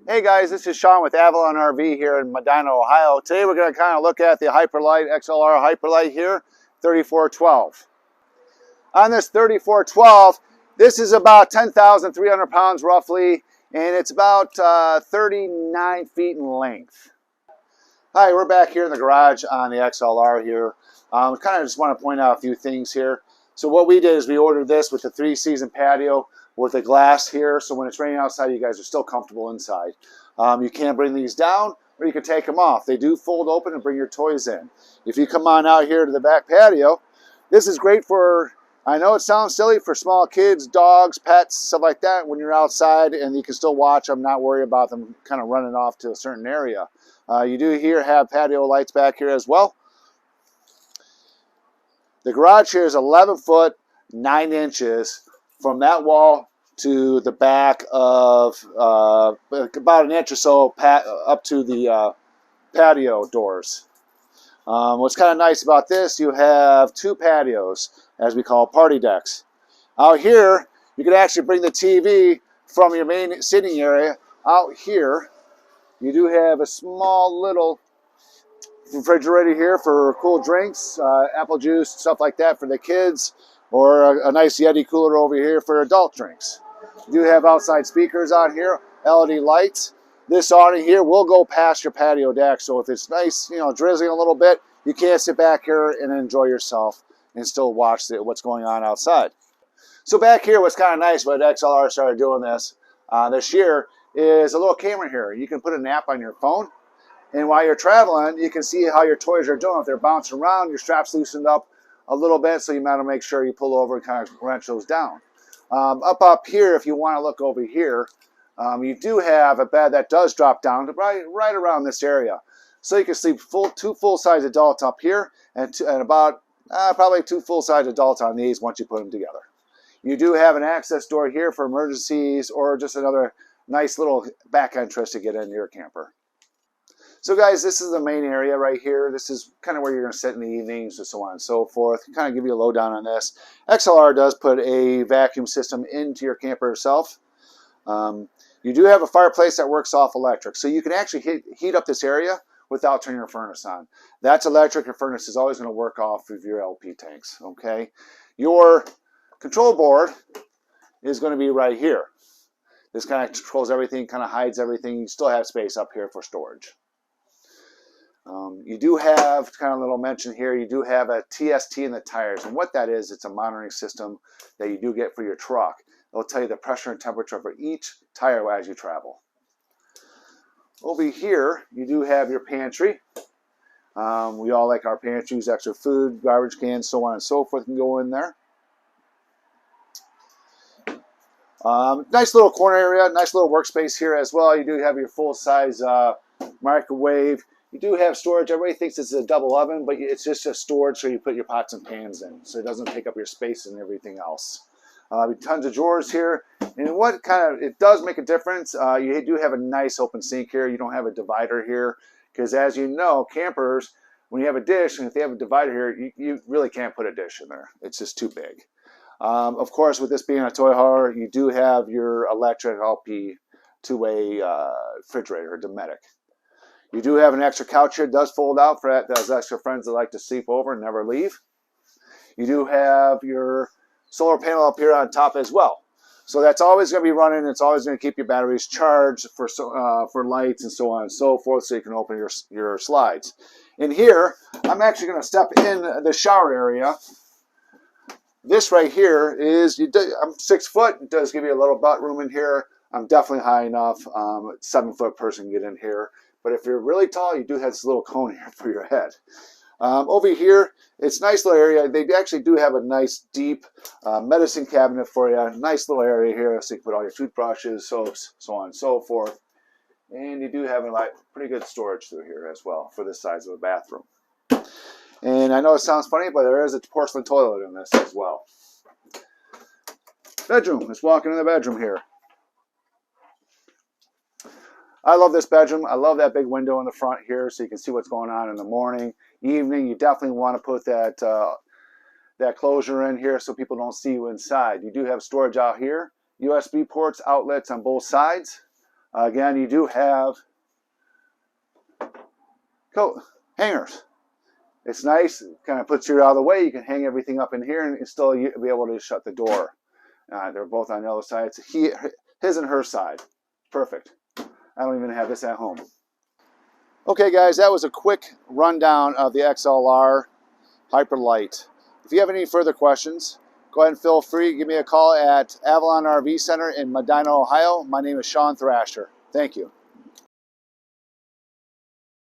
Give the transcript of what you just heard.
Hey guys, this is Sean with Avalon RV here in Medina, Ohio. Today we're going to kind of look at the Hyper Lite, XLR Hyper Lite here, 3412. On this 3412, this is about 10,300 pounds roughly, and it's about 39 feet in length. Hi, we're back here in the garage on the XLR here. Kind of just want to point out a few things here. So what we did is we ordered this with the 3-season patio with the glass here, so when it's raining outside, you guys are still comfortable inside. You can bring these down, or you can take them off. They do fold open and bring your toys in. If you come on out here to the back patio, this is great for, I know it sounds silly, for small kids, dogs, pets, stuff like that, when you're outside and you can still watch them, not worry about them kind of running off to a certain area. You do here have patio lights back here as well. The garage here is 11 foot 9 inches from that wall to the back of about an inch or so up to the patio doors. What's kind of nice about this, you have 2 patios, as we call party decks. Out here, you can actually bring the TV from your main sitting area out here. You do have a small little refrigerator here for cool drinks, apple juice, stuff like that for the kids, or a nice Yeti cooler over here for adult drinks. You do have outside speakers on here, LED lights. This awning here will go past your patio deck, so if it's nice, you know, drizzling a little bit, you can sit back here and enjoy yourself and still watch what's going on outside. So back here, what's kind of nice about XLR started doing this year is a little camera here. You can put an app on your phone, and while you're traveling, you can see how your toys are doing. If they're bouncing around, your strap's loosened up a little bit, so you want to make sure you pull over and kind of wrench those down. Up here, if you want to look over here, you do have a bed that does drop down to right around this area. So you can sleep 2 full-size adults up here, and about probably 2 full-size adults on these once you put them together. You do have an access door here for emergencies or just another nice little back entrance to get into your camper. So guys, this is the main area right here. This is kind of where you're going to sit in the evenings and so on and so forth. Kind of give you a lowdown on this. XLR does put a vacuum system into your camper itself. You do have a fireplace that works off electric. So you can actually heat up this area without turning your furnace on. That's electric. Your furnace is always going to work off of your LP tanks. Okay. Your control board is going to be right here. This kind of controls everything, kind of hides everything. You still have space up here for storage. You do have, kind of a little mention here, you do have a TST in the tires. And what that is, it's a monitoring system that you do get for your truck. It'll tell you the pressure and temperature for each tire as you travel. Over here, you do have your pantry. We all like our pantries, extra food, garbage cans, so on and so forth can go in there. Nice little corner area, nice little workspace here as well. You do have your full-size microwave. You do have storage. Everybody thinks it's a double oven, but it's just a storage so you put your pots and pans in, so it doesn't take up your space and everything else. Tons of drawers here, and what kind of, it does make a difference. You do have a nice open sink here. You don't have a divider here, because as you know, campers, when you have a dish, and if they have a divider here, you really can't put a dish in there. It's just too big. Of course, with this being a toy hauler, you do have your electric LP two-way refrigerator, Dometic. You do have an extra couch here. It does fold out for those extra friends that like to sleep over and never leave. You do have your solar panel up here on top as well. So that's always going to be running. It's always going to keep your batteries charged for lights and so on and so forth, so you can open your slides. In here, I'm actually going to step in the shower area. This right here is, I'm 6 foot. It does give you a little butt room in here. I'm definitely high enough. 7 foot person can get in here. But if you're really tall, you do have this little cone here for your head. Over here, it's a nice little area. They actually do have a nice deep medicine cabinet for you. Nice little area here, so you can put all your toothbrushes, soaps, so on and so forth. And you do have pretty good storage through here as well for this size of a bathroom. And I know it sounds funny, but there is a porcelain toilet in this as well. Bedroom. Let's walk into the bedroom here. I love this bedroom. I love that big window in the front here so you can see what's going on in the morning, evening. You definitely want to put that closure in here so people don't see you inside. You do have storage out here, USB ports, outlets on both sides. Again, you do have coat hangers. It's nice, it kind of puts you out of the way. You can hang everything up in here and still be able to shut the door. They're both on the other side. It's his and her side. Perfect. I don't even have this at home. Okay guys, that was a quick rundown of the XLR Hyper Lite. If you have any further questions, go ahead and feel free. Give me a call at Avalon RV Center in Medina, Ohio. My name is Sean Thrasher. Thank you.